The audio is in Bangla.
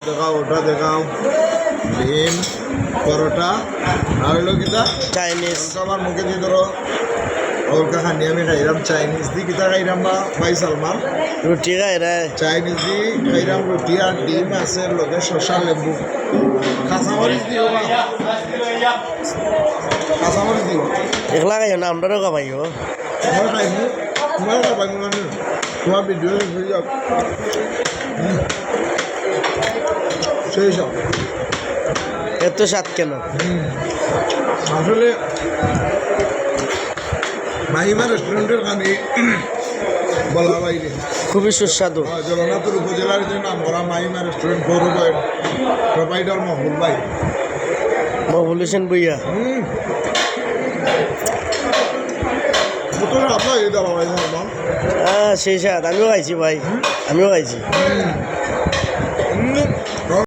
দেখাও ওটা দেখাও ডিম পরোটা আর হলো কিতা চাইনিজ আমার মুখে দিয়ে ধরো ওরকা খানি আমি খাইলাম চাইনিজ দি কিতা খাইলাম বা ভাই সালমান রুটি খাই রে চাইনিজ দি খাইলাম রুটি আর ডিম আছে লগে শসা লেবু কাঁচামরিচ দিও বা কাঁচামরিচ দিও একলা খাইও না আমরাও খাবাইও তোমার খাইনি তোমার খাবাই না তোমার ভিডিও হয়ে যাও সেই সব এত স্বাদ কেন আসলে মাহিমা রেস্টুরেন্টের খানি বলা বাইরে খুবই সুস্বাদু জগন্নাথপুর উপজেলার যে নাম করা মাহিমা রেস্টুরেন্ট গৌরবের প্রোভাইডার মহবুল ভাই মহবুল হোসেন বইয়া বোতলে আপনার এই দেওয়া ভাই সেই স্বাদ আমিও খাইছি ভাই আমিও খাইছি